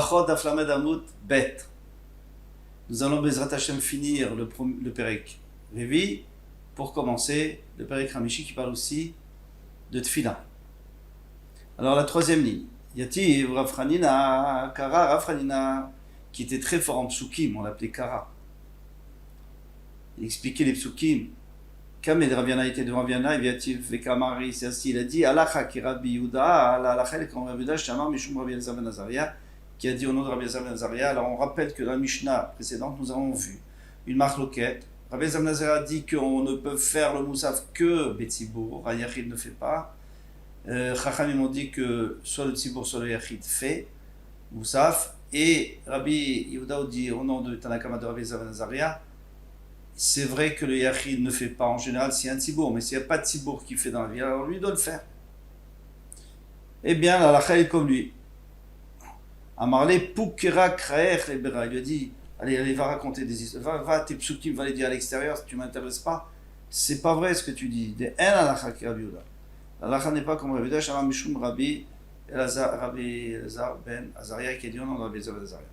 Brachot d'Aflamed Amut Bet. Nous allons Bezrat Hashem finir le Perek Revi pour commencer le Perek Hamishi qui parle aussi de Tfila. Alors la troisième ligne, Yativ Rav Hanina, Kara Rav Hanina, qui était très fort en psukim, on l'appelait Kara. Il expliquait les psukim. Kamed Raviana était devant Raviana, et Yativ Vekamari, c'est ainsi, il a dit Alacha ki Rabbi Yuda, Alacha comme Rabbi Yuda, Shamar Mishum Rabbi Elazar ben Azaria, qui a dit au nom de Rabbi Elazar ben Azaria. Alors on rappelle que dans la Mishnah précédente, nous avons vu une marloquette. Rabbi Elazar ben Azaria dit qu'on ne peut faire le moussaf que Betzibour, Yachid ne fait pas. Chachamim ont dit que soit le Tzibour, soit le Yachid fait moussaf. Et Rabbi Yehuda dit au nom de Tanakama de Rabbi Elazar ben Azaria, c'est vrai que le Yachid ne fait pas en général s'il y a un Tzibour, mais s'il n'y a pas de Tzibour qui fait dans la ville, alors lui doit le faire. Eh bien, la lacha est comme lui. Amarle Pukera Kraech Lebera. Il lui a dit allez, va raconter des histoires, va tes psukim, va les dire à l'extérieur, si tu ne m'intéresses pas. C'est pas vrai ce que tu dis. De en alacha ki Rabbi Yehuda. La lacha n'est pas comme Rabbi Yehuda, Shamar Mishum Rabbi Elazar ben Azaria, qui a dit au nom de Rabbi Elazar ben Azaria.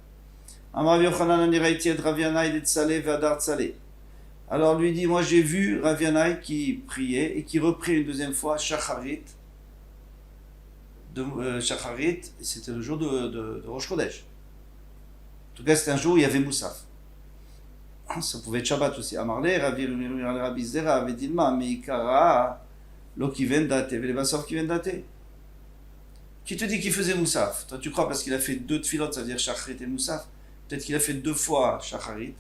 Amar Rabbi Yochanan ani raiti et Rav Yanai de Tzaleh ve'adar Tzaleh. Alors lui dit, moi j'ai vu Rav Yanai qui priait et qui reprit une deuxième fois Shacharit. Shacharit, c'était le jour de Rosh Chodesh. En tout cas, c'était un jour où il y avait Moussaf. Ça pouvait être Shabbat aussi. Amarle, Rabbi Zera avait dit, mais Ikara, lo qui vient date, les Bassov qui viennent dater. Qui te dit qu'il faisait Moussaf? Toi tu crois parce qu'il a fait deux tfilotes, ça veut dire Shacharit et Moussaf. Peut-être qu'il a fait deux fois Shacharit.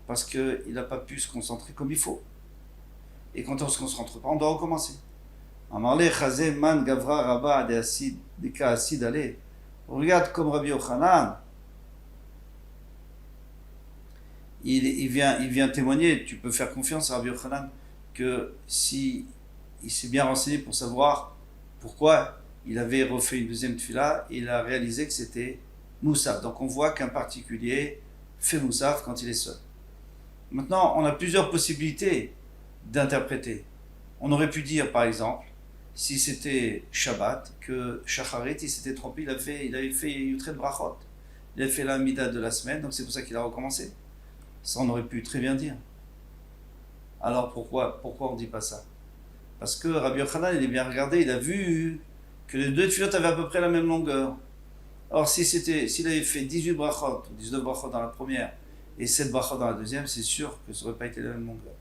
Parce qu'il n'a pas pu se concentrer comme il faut. Et quand on ne se concentre pas, on doit recommencer. Amarle Chazé Man Gavra Rabba des cas acides, allez. Regarde comme Rabbi Yochanan. Il vient témoigner, tu peux faire confiance à Rabbi Yochanan, que si il s'est bien renseigné pour savoir pourquoi il avait refait une deuxième tefila, il a réalisé que c'était Moussaf. Donc on voit qu'un particulier fait Moussaf quand il est seul. Maintenant, on a plusieurs possibilités d'interpréter. On aurait pu dire, par exemple, si c'était Shabbat, que Shacharit, il s'était trompé, il avait fait Yutret Brachot. Il avait fait la Mida de la semaine, donc c'est pour ça qu'il a recommencé. Ça, on aurait pu très bien dire. Alors pourquoi on ne dit pas ça? Parce que Rabbi Yochanan, il est bien regardé, il a vu que les deux tfilotes avaient à peu près la même longueur. Or, s'il avait fait 18 brachot, ou 19 brachot dans la première, et 7 brachot dans la deuxième, c'est sûr que ça n'aurait pas été la même longueur.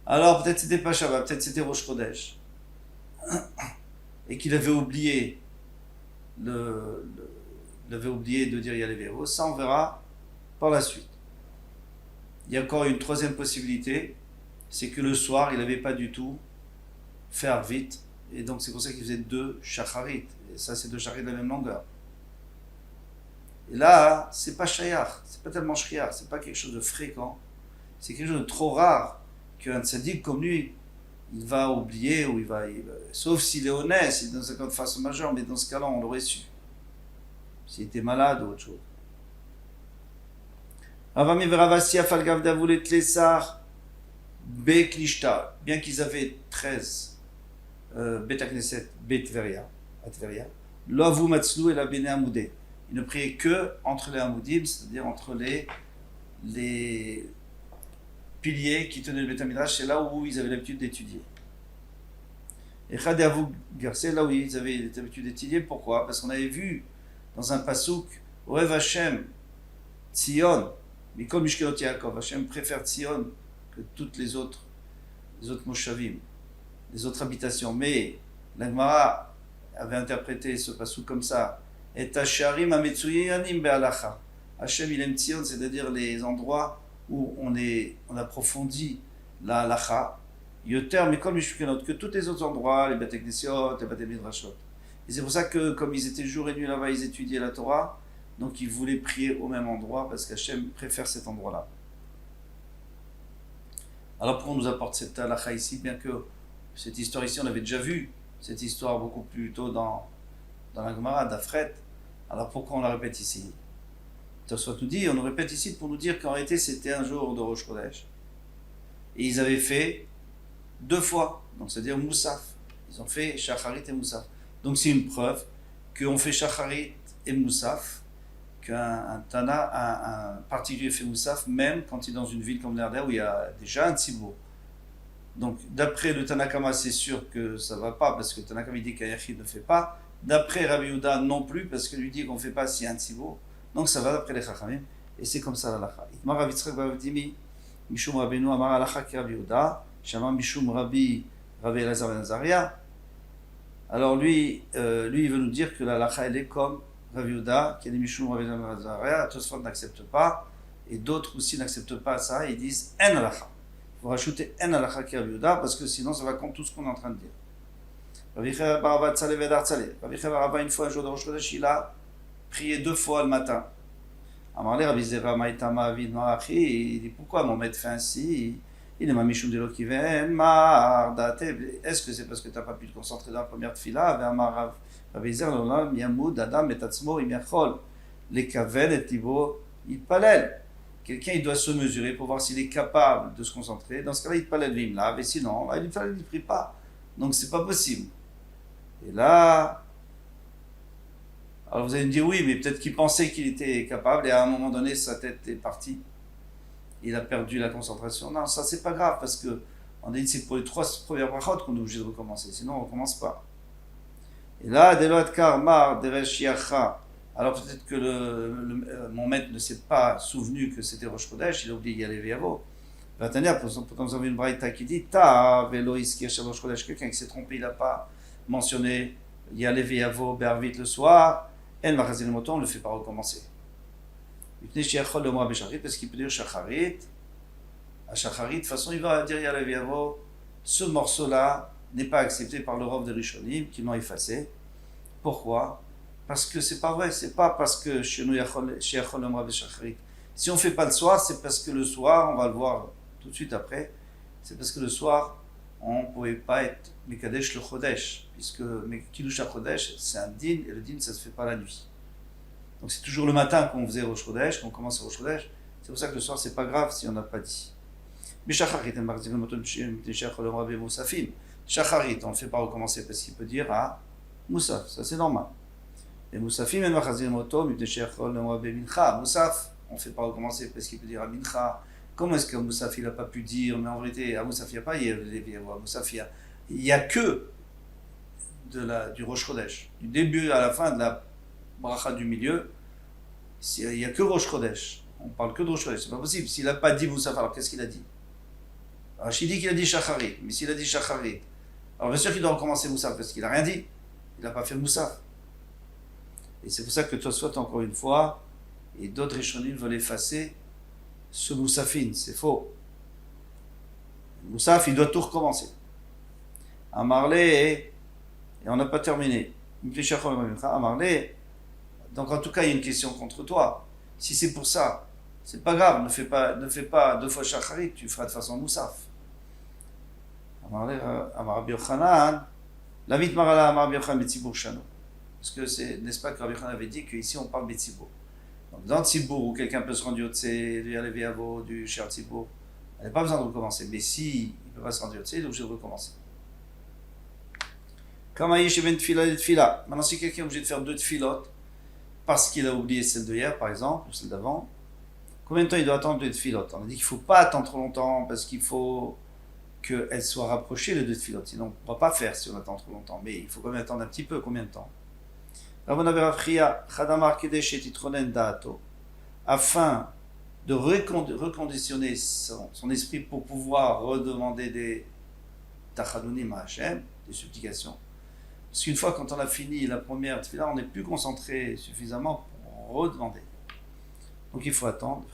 Alors peut-être c'était pas Shabbat, peut-être c'était Rosh Chodesh. Et qu'il avait oublié il avait oublié de dire Yalevéro. Ça on verra par la suite. Il y a encore une troisième possibilité, c'est que le soir il n'avait pas du tout fait vite, et donc c'est pour ça qu'il faisait deux shacharit. Et ça c'est deux shacharit de la même longueur. Et là, c'est pas shayach, c'est pas tellement shriach, c'est pas quelque chose de fréquent, c'est quelque chose de trop rare qu'un tzaddik comme lui, il va oublier ou sauf s'il est honnête, s'il est dans un cas de façon majeure, mais dans ce cas-là, on l'aurait su. S'il était malade ou autre chose. Avami Veravasi Afalgav Davoulet Tlessar Beklishta, bien qu'ils avaient 13 Bet Knesset, Bet Tveria, à Tveria, Loavu Matslou et la Bene Amoudé. Ils ne priaient que entre les Hamoudim, c'est-à-dire entre les piliers qui tenaient le Beth Midrash, c'est là où ils avaient l'habitude d'étudier. Et Khadavou Garcé, là où ils avaient l'habitude d'étudier, pourquoi? Parce qu'on avait vu dans un pasouk, Oev Hashem, Tzion, Mikol Mishkelot Yaakov, Hashem préfère Tzion que toutes les autres Moshavim, les autres habitations. Mais la Gemara avait interprété ce pasouk comme ça. Et Tasharim Ametsuyanim Be'alacha. Hashem il aime Tzion, c'est-à-dire les endroits où on approfondit la halacha, Yoter, mais comme que tous les autres endroits, les Beth Knesiot, les Beth Midrashot. Et c'est pour ça que, comme ils étaient jour et nuit là-bas, ils étudiaient la Torah, donc ils voulaient prier au même endroit, parce qu'Hachem préfère cet endroit-là. Alors pourquoi on nous apporte cette halacha ici, bien que cette histoire ici, on avait déjà vu cette histoire beaucoup plus tôt dans la Gemara d'Afret. Alors pourquoi on la répète ici? Tosfot nous dit, on nous répète ici pour nous dire qu'en réalité c'était un jour de Rosh Chodesh. Et ils avaient fait 2 fois, donc c'est-à-dire Moussaf. Ils ont fait Shacharit et Moussaf. Donc c'est une preuve qu'on fait Shacharit et Moussaf, qu'un Tana, un particulier fait Moussaf, même quand il est dans une ville comme l'Arder où il y a déjà un Tzibour. Donc, d'après le Tanakama, c'est sûr que ça ne va pas, parce que le Tanakama dit qu'un Yachid ne fait pas. D'après Rabbi Yehuda, non plus, parce qu'il lui dit qu'on ne fait pas s'il y a un Tzibour. Donc, ça va d'après les Chachamim, et c'est comme ça l'Alacha. Itmar Rav Yitzchak bar Avdimi, Mishum Rabbeinu Amar Alacha ki Rabbi Yehuda, Shama Mishum Rabbi Elazar ben Azaria. Alors lui, il veut nous dire que l'Alacha, elle est comme Rabbi Yehuda, qui a dit Mishum Rabbi Elazar ben Azaria, Tosfot n'accepte pas, et d'autres aussi n'acceptent pas ça, et ils disent En Alacha. Il faut rajouter En Alacha ki Rabbi Yehuda, parce que sinon ça va contre tout ce qu'on est en train de dire. Rabbi Cheya bar Abba Tzaleh vedar Tzaleh. Rabbi Cheya bar Abba, une fois un jour de Rosh Chodesh, il a prié 2 fois le matin. Amarle Rabbi Zera Maïtama Avid Marachi, il dit pourquoi mon maître fait ainsi? Il est Mamishum de l'Okiven, Mardate. Est-ce que c'est parce que tu n'as pas pu te concentrer dans la première tfila? Rabbi Zera Lolam Yamud Adam et Tatzmo Imiachol. Les Kaven et Tibo, il palel. Quelqu'un il doit se mesurer pour voir s'il est capable de se concentrer. Dans ce cas-là, il palel Vimlav, et sinon, il ne prie pas. Donc c'est pas possible. Et là. Alors vous allez me dire oui, mais peut-être qu'il pensait qu'il était capable et à un moment donné sa tête est partie. Il a perdu la concentration. Non, ça c'est pas grave parce que on a dit que c'est pour les 3 premières brachot qu'on est obligé de recommencer. Sinon on recommence pas. Et là, Delot Karmar Deresh Yacha. Alors peut-être que mon maître ne s'est pas souvenu que c'était Rosh Chodesh, il a oublié Yalev Yavo. Pourtant nous avons une braïta qui dit Ta Velo Iskir Shel Rosh Chodesh. Quelqu'un qui s'est trompé, il n'a pas mentionné Yalev Yavo Bervit le soir. Elle m'a rasé le moton, on ne le fait pas recommencer. Parce qu'il peut dire Shacharit. À Shacharit, de toute façon, il va dire Yalev Yavo. Ce morceau-là n'est pas accepté par le Rav de Rishonim qui l'ont effacé. Pourquoi? Parce que c'est pas vrai, c'est pas parce que chez nous Yachol Omra Shacharit. Si on ne fait pas le soir, c'est parce que le soir, on va le voir tout de suite après, c'est parce que le soir, on ne pouvait pas être Mekadesh le Chodesh, puisque Kiddush HaChodesh, c'est un din, et le din, ça ne se fait pas la nuit. Donc c'est toujours le matin qu'on faisait Rosh Chodesh, qu'on commence Rosh Chodesh, c'est pour ça que le soir, c'est pas grave si on n'a pas dit. Mais Shacharit, on ne fait pas recommencer parce qu'il peut dire à Moussaf, ça c'est normal. Et Moussafim, Moussaf, on ne fait pas recommencer parce qu'il peut dire à Mincha. Comment est-ce que Moussaf il n'a pas pu dire? Mais en vérité, à Moussaf il n'y a pas Moussaf, il n'y a que du Rosh Chodesh. Du début à la fin de la bracha du milieu, il n'y a que Rosh Chodesh. On ne parle que de Rosh Chodesh. C'est pas possible. S'il n'a pas dit Moussaf, alors qu'est-ce qu'il a dit? Rachid dit qu'il a dit Shacharit. Mais s'il a dit Shacharit, alors bien sûr qu'il doit recommencer Moussaf parce qu'il n'a rien dit. Il n'a pas fait Moussaf. Et c'est pour ça que toi, soit encore une fois, et d'autres Rishonim veulent effacer ce Moussafine, c'est faux. Moussaf, il doit tout recommencer. Amarlé, et on n'a pas terminé. Amarlé, donc en tout cas, il y a une question contre toi. Si c'est pour ça, c'est pas grave, ne fais pas 2 fois Shacharit, tu feras de façon Moussaf. Amarlé, Amar Rabbi Yochanan, la vite marala Amar Rabbi Yochanan Betzibour Shano. Parce que n'est-ce pas que Rabbi Yochanan avait dit qu'ici on parle Betzibour. Donc dans Tzibour, où quelqu'un peut se rendre Yotse, du Yalev Yavo, du Cher Tzibour, il n'a pas besoin de recommencer. Mais si il ne peut pas se rendre Yotse, il est obligé de recommencer. Comme Aïe Ben Tfila et Tfila. Maintenant, si quelqu'un est obligé de faire 2 tfilotes, parce qu'il a oublié celle de hier, par exemple, ou celle d'avant, combien de temps il doit attendre 2 tfilotes? On a dit qu'il ne faut pas attendre trop longtemps, parce qu'il faut qu'elles soient rapprochées, les 2 tfilotes. Sinon, on ne pourra pas faire si on attend trop longtemps. Mais il faut quand même attendre un petit peu. Combien de temps? Afin de reconditionner son esprit pour pouvoir redemander des tachadunim à Hachem, des supplications. Parce qu'une fois quand on a fini la première tefila, on n'est plus concentré suffisamment pour redemander. Donc il faut attendre.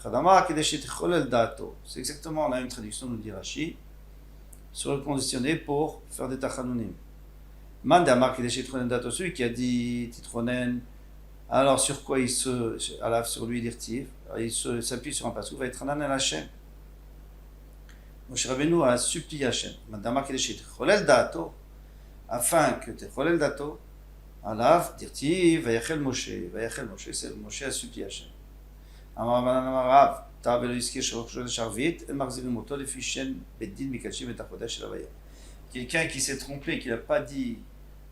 C'est exactement la même traduction, nous dit Rashi, se reconditionner pour faire des tachadunim. Mande a marqué des Titronen dato, celui qui a dit Titronen, alors sur quoi il sur lui dirtiv, il s'appuie sur un passage, va être un anel Hachem. Moshe Rabbeinu a supplié Hachem. Mande a marqué des Titronen dato, afin que Titronen dato, alav dirtiv, va yachel Moshe, c'est Moshe a supplié Hachem. Amarav, ta'avelo iskir shel sharvit, el marzirim moto lefi shen beddin mikachim et achodesh el avaya. Quelqu'un qui s'est trompé, qui n'a pas dit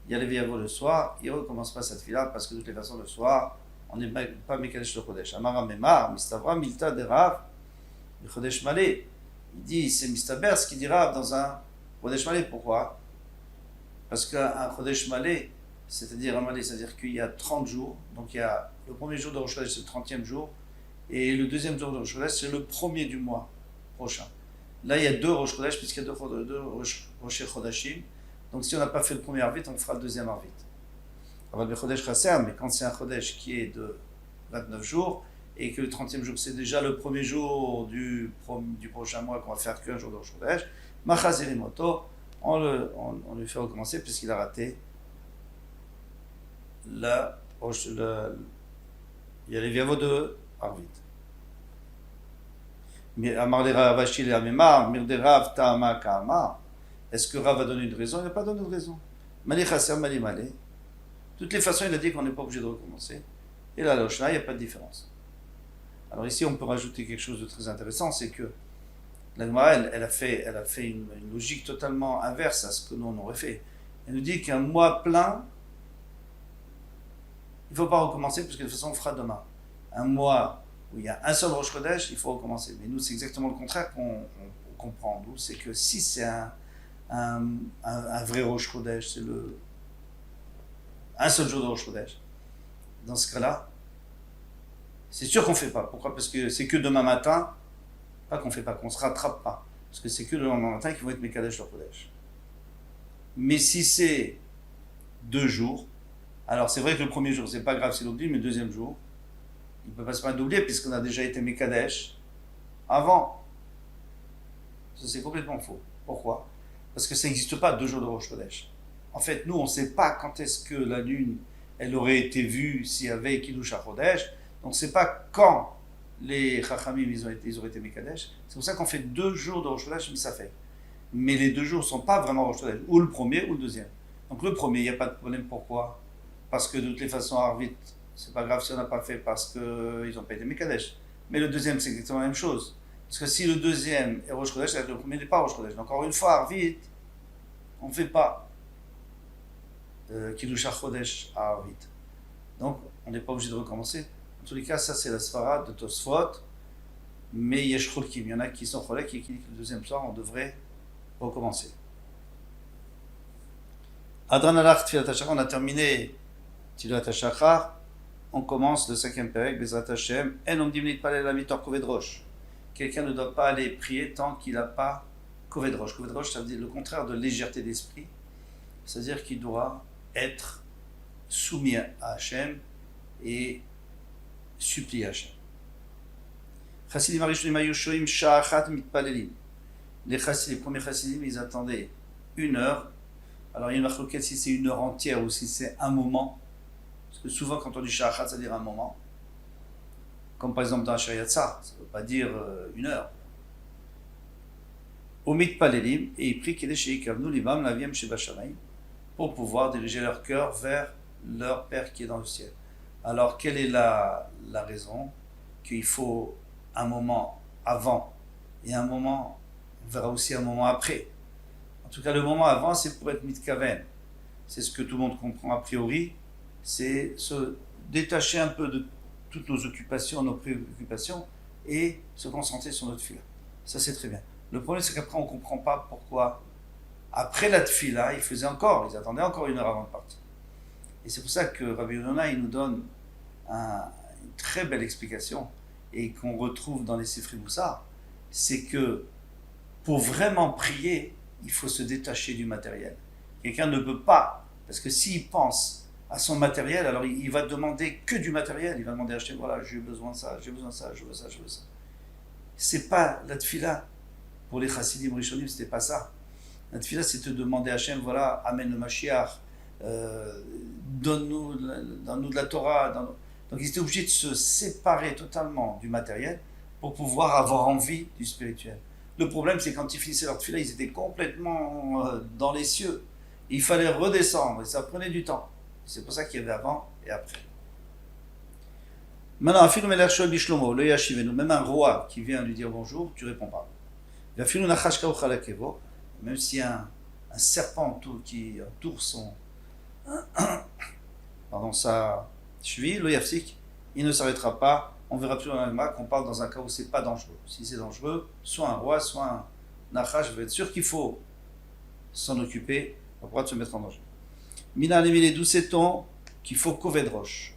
Yalev Yavo le soir, il ne recommence pas cette fila parce que de toutes les façons, le soir, on n'est pas Mekadesh le Chodesh. Amara Memar, Mistavra, Milta de Rav, le Chodesh Malé. Il dit, c'est Mistaber ce qu'il dit Rav dans un Chodesh Malé. Pourquoi? Parce qu'un Chodesh Malé, c'est-à-dire un Malé, c'est-à-dire qu'il y a 30 jours. Donc il y a le premier jour de Rosh Chodesh, c'est le 30e jour. Et le deuxième jour de Rosh Chodesh, c'est le premier du mois prochain. Là, il y a deux Rosh Chodesh, puisqu'il y a deux Rosh Chodashim. Donc si on n'a pas fait le premier Arvit, on fera le deuxième Arvit. Alors le Chodesh Chasser, mais quand c'est un Chodesh qui est de 29 jours, et que le 30e jour, c'est déjà le premier jour du prochain mois, qu'on va faire qu'un jour de Rosh Chodesh, Machazirimoto, on lui fait recommencer, puisqu'il a raté il y a les viavos de Arvit. Est-ce que Rav a donné une raison? Il n'a pas donné de raison. Mali Chasser, Mali Malé. De toutes les façons, il a dit qu'on n'est pas obligé de recommencer. Et là, l'Oshna, il n'y a pas de différence. Alors ici, on peut rajouter quelque chose de très intéressant, c'est que la Gemara, elle a fait une logique totalement inverse à ce que nous, on aurait fait. Elle nous dit qu'un mois plein, il ne faut pas recommencer, parce que de toute façon, on fera demain. Un mois où il y a un seul Rosh Chodesh, il faut recommencer. Mais nous, c'est exactement le contraire qu'on comprend. Nous, c'est que si c'est un vrai Rosh Chodesh, c'est un seul jour de Rosh Chodesh, dans ce cas-là, c'est sûr qu'on ne fait pas. Pourquoi? Parce que c'est que demain matin, pas qu'on ne fait pas, qu'on ne se rattrape pas. Parce que c'est que le lendemain matin qu'ils vont être Mekadesh le Chodesh. Mais si c'est 2 jours, alors c'est vrai que le premier jour, c'est pas grave s'il oublie, mais le deuxième jour, il ne peut pas se permettre d'oublier puisqu'on a déjà été Mekadesh avant. Ça, c'est complètement faux. Pourquoi? Parce que ça n'existe pas 2 jours de Rosh Chodesh. En fait, nous, on ne sait pas quand est-ce que la lune, elle aurait été vue s'il y avait Kiddush HaChodesh. Donc, on ne sait pas quand les Chachamim, ils auraient été Mekadesh. C'est pour ça qu'on fait 2 jours de Rosh Chodesh, mais ça fait. Mais les 2 jours ne sont pas vraiment Rosh Chodesh, ou le premier ou le deuxième. Donc, le premier, il n'y a pas de problème. Pourquoi? Parce que de toutes les façons, Arvit, c'est pas grave si on n'a pas fait parce qu'ils n'ont pas été Mekadesh. Mais le deuxième, c'est exactement la même chose. Parce que si le deuxième est Rosh Chodesh, le premier n'est pas Rosh Chodesh. Donc, encore une fois, Arvit, on ne fait pas Kiddush HaChodesh à Arvit. Donc, on n'est pas obligé de recommencer. En tous les cas, ça, c'est la Sfara de Tosfot. Mais Yesh Cholkim, il y en a qui sont Cholek et qui disent que le deuxième soir, on devrait recommencer. Adran Alach Tfilat HaShachar, on a terminé Tfilat HaShachar. On commence le 5e Perek, Bezrat Hashem, En Omdim Nitpalel la Mitor Koved Rosh. Quelqu'un ne doit pas aller prier tant qu'il n'a pas Koved Rosh. Koved Rosh, ça veut dire le contraire de légèreté d'esprit. C'est-à-dire qu'il doit être soumis à Hashem et supplier Hashem. Chassidim Arishonim hayu shoim sha'a achat mitpalelim. Les premiers chassidim, ils attendaient 1 heure. Alors il y a une marque si c'est 1 heure entière ou si c'est un moment. Parce que souvent, quand on dit Sha'achat, ça veut dire un moment. Comme par exemple dans Shariatza, ça ne veut pas dire 1 heure. Omit Palelim, et ils prient Kedesh Yikavnu Libam Laviem Sheba Shamayim, pour pouvoir diriger leur cœur vers leur Père qui est dans le ciel. Alors, quelle est la raison? Qu'il faut un moment avant et un moment, on verra aussi un moment après. En tout cas, le moment avant, c'est pour être mitkaven. C'est ce que tout le monde comprend a priori. C'est se détacher un peu de toutes nos occupations, nos préoccupations et se concentrer sur notre tefila. Ça, c'est très bien. Le problème, c'est qu'après, on ne comprend pas pourquoi, après la tefila, ils attendaient encore 1 heure avant de partir. Et c'est pour ça que Rabbi Yonah, il nous donne une très belle explication et qu'on retrouve dans les Sifri Moussar. C'est que pour vraiment prier, il faut se détacher du matériel. Quelqu'un ne peut pas, parce que s'il pense à son matériel, alors il va demander que du matériel. Il va demander à Hachem, voilà, j'ai besoin de ça, j'ai besoin de ça, je veux ça, je veux ça. C'est pas la tefila. Pour les chassidim rishonim, c'était pas ça. La tefila, c'est te demander à Hachem, voilà, amène le Mashiach, donne-nous de la Torah. Donc ils étaient obligés de se séparer totalement du matériel pour pouvoir avoir envie du spirituel. Le problème, c'est quand ils finissaient leur tefila, ils étaient complètement dans les cieux. Il fallait redescendre et ça prenait du temps. C'est pour ça qu'il y avait avant et après. Maintenant, même un roi qui vient lui dire bonjour, tu ne réponds pas. Même si un serpent qui entoure sa cheville, le yafsik, il ne s'arrêtera pas. On verra plus dans l'Alma qu'on parle dans un cas où c'est pas dangereux. Si c'est dangereux, soit un roi, soit un nachash, je veux être sûr qu'il faut s'en occuper, on pourra se mettre en danger. Mina les d'où sait-on qu'il faut koved roche.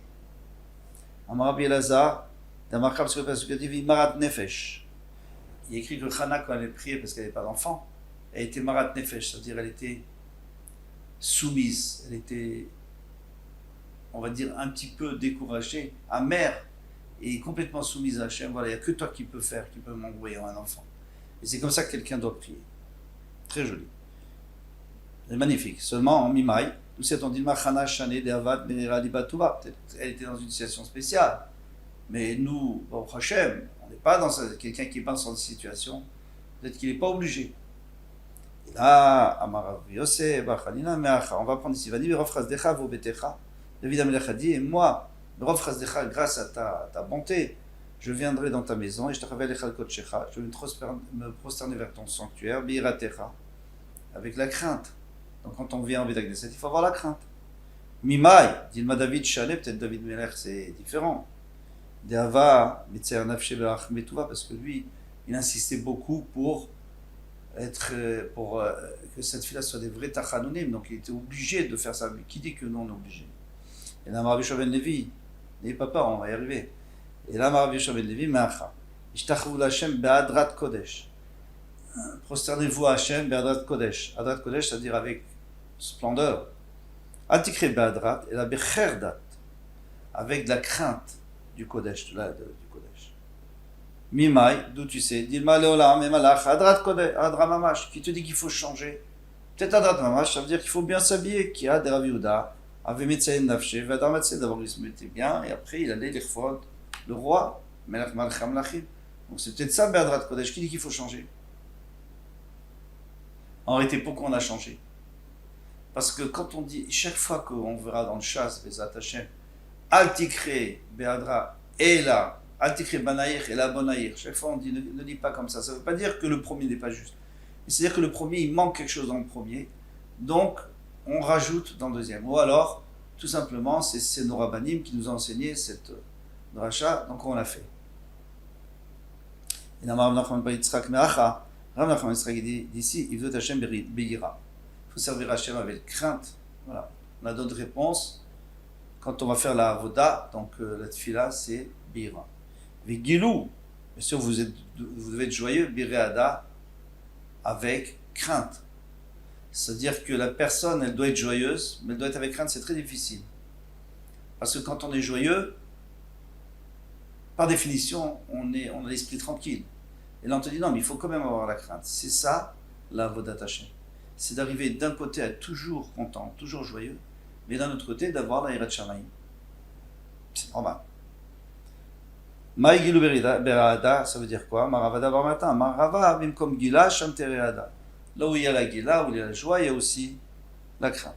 Amarabi Elazar, dans Markab Sukativ, Marat Nefesh. Il écrit que Chana, quand elle est priée parce qu'elle n'avait pas d'enfant, elle était Marat Nefesh, c'est-à-dire elle était soumise, elle était, on va dire, un petit peu découragée, amère et complètement soumise à Hachem. Voilà, il n'y a que toi qui peux m'envoyer un enfant. Et c'est comme ça que quelqu'un doit prier. Très joli. C'est magnifique. Seulement en Mimaï, nous sait-on dit Machana Shane de Avad Benera Libatouba. Peut-être elle était dans une situation spéciale. Mais nous, au Hachem, on n'est pas dans quelqu'un qui pense dans cette situation. Peut-être qu'il n'est pas obligé. Et là, Amarav Yosef, Bachalina, Meacha. On va prendre ici. Va dire Rov Chazdecha Vobetecha. David Amelech a dit, et moi, Rov Chazdecha, grâce à ta bonté, je viendrai dans ta maison et je te révèle Echal Kodshecha. Je vais me prosterner vers ton sanctuaire, Biiratecha, avec la crainte. Donc quand on vient en Beth Knesset, il faut avoir la crainte. Mimai, dit-le David Chalet, peut-être David Melech c'est différent. Deava, Mitzer Nafshe Belach Metouva, parce que lui, il insistait beaucoup pour que cette fille-là soit des vrais Tachanounim, donc il était obligé de faire ça. Mais qui dit que non, on est obligé? Et là, Rabbi Shua ben Levi, n'ayez pas peur, on va y arriver. Et là, Rabbi Shua ben Levi, Meacha, Ishtachavu l'Hashem Be'adrat Kodesh. Prosternez-vous à Hachem Be'adrat Kodesh. Adrat Kodesh, c'est-à-dire avec splendeur. Antikre Be'adrat, et la Be'cherdat, avec de la crainte du Kodesh, du Kodesh. Mimai, d'où tu sais, Dilma Leolam, Emalach, Adrat Kodesh, Adra Mamash, qui te dit qu'il faut changer. Peut-être Adrat Mamash, ça veut dire qu'il faut bien s'habiller, qui a des Rav Yehuda, avait Metzaïn Nafshe, Vadar Matzeh, d'abord il se mettait bien, et après il allait l'Echfod, le roi, Melach Malcham Lachim. Donc c'est peut-être ça, Be'adrat Kodesh, qui dit qu'il faut changer. En réalité, pourquoi on a changé? Parce que quand on dit, chaque fois qu'on verra dans le chasse, les attachés, Altikre, Be'adra, et là, Altikre Banaïr et la Bonaïr, chaque fois on dit, ne dis pas comme ça. Ça ne veut pas dire que le premier n'est pas juste. C'est-à-dire que le premier, il manque quelque chose dans le premier, donc on rajoute dans le deuxième. Ou alors, tout simplement, c'est nos rabbanim qui nous ont enseigné cette dracha, donc on l'a fait. Et dans Rav Nachman bar Yitzchak Meacha, Rav Nachman bar Yitzchak dit d'ici, il veut Hachem Be'ira. Il faut servir Hachem avec crainte. Voilà. On a d'autres réponses. Quand on va faire la avoda, donc la tfila, c'est Be'ira. Vigilou, bien sûr, vous devez être joyeux, Bireada, avec crainte. C'est-à-dire que la personne, elle doit être joyeuse, mais elle doit être avec crainte, c'est très difficile. Parce que quand on est joyeux, par définition, on a l'esprit tranquille. Et là, on te dit non, mais il faut quand même avoir la crainte. C'est ça, la avodat Hashem. C'est d'arriver d'un côté à être toujours content, toujours joyeux, mais d'un autre côté, d'avoir la hirat shamayim. C'est normal. Maïgilou berada, ça veut dire quoi? Maravada bar matin. Marava bimkom gila sham tereada. Là où il y a la gila, où il y a la joie, il y a aussi la crainte.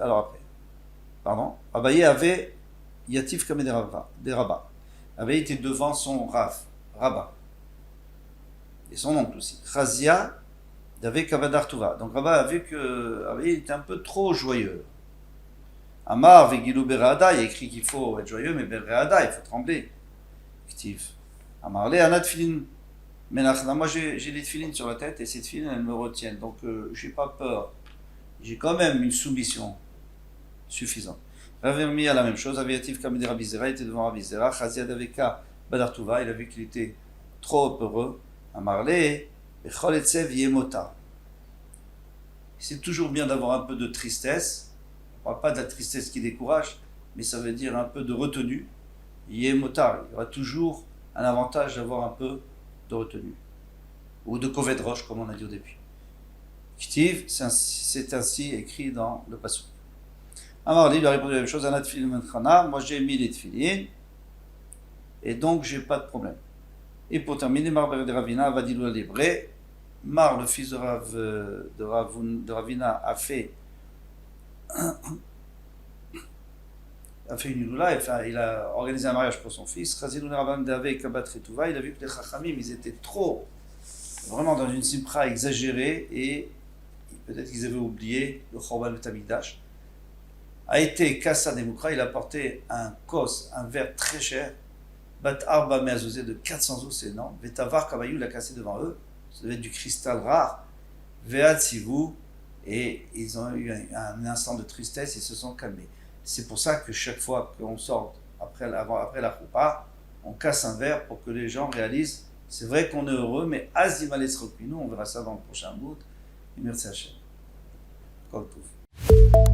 Alors après, pardon. Abaye avait Yatif comme des rabbins. Abaye était devant son rabbin. Et son oncle aussi. Chazia d'avec Kavadar Touva. Donc Rabba a vu que Abaye était un peu trop joyeux. Amar Vegilou Berada, il y a écrit qu'il faut être joyeux, mais Berada, il faut trembler. Actif. Amar le Anat Filin. Moi j'ai des tefilines sur la tête et ces tefilines elles me retiennent. Donc j'ai pas peur. J'ai quand même une soumission suffisante. Ravermi a la même chose. Aviatif Kamedi Rabizera, il était devant Rabizera. Chazia Daveka Badartuva, il a vu qu'il était trop heureux. Amar le Bechol Etzev Yemota. C'est toujours bien d'avoir un peu de tristesse. On ne parle pas de la tristesse qui décourage, mais ça veut dire un peu de retenue. Yemotar, il y aura toujours un avantage d'avoir un peu de retenue. Ou de koved roche, comme on a dit au début. Ktiv, c'est ainsi écrit dans le pasuk. Amar lui a répondu la même chose. Anat tefilin menchana, moi j'ai mis les tefilin, et donc j'ai pas de problème. Et pour terminer, Mar de Ravina va dire le livré. Mar, le fils de Ravina, a fait une iloula, il a organisé un mariage pour son fils. Il a vu que les Chachamim, ils étaient trop, vraiment dans une simpra exagérée, et peut-être qu'ils avaient oublié le Chorban Betamikdash. a été Kassa Demukra, il a porté un kos, un verre très cher, Bat Arba Meazozé de 400 os, c'est énorme. Vetavar Kabayou l'a cassé devant eux, ça devait être du cristal rare. Vead Sivu, et ils ont eu un instant de tristesse, ils se sont calmés. C'est pour ça que chaque fois qu'on sort après la choupa, on casse un verre pour que les gens réalisent, c'est vrai qu'on est heureux, mais Azimales Rokminu, on verra ça dans le prochain bout. Merci Hachem. Kol Tov.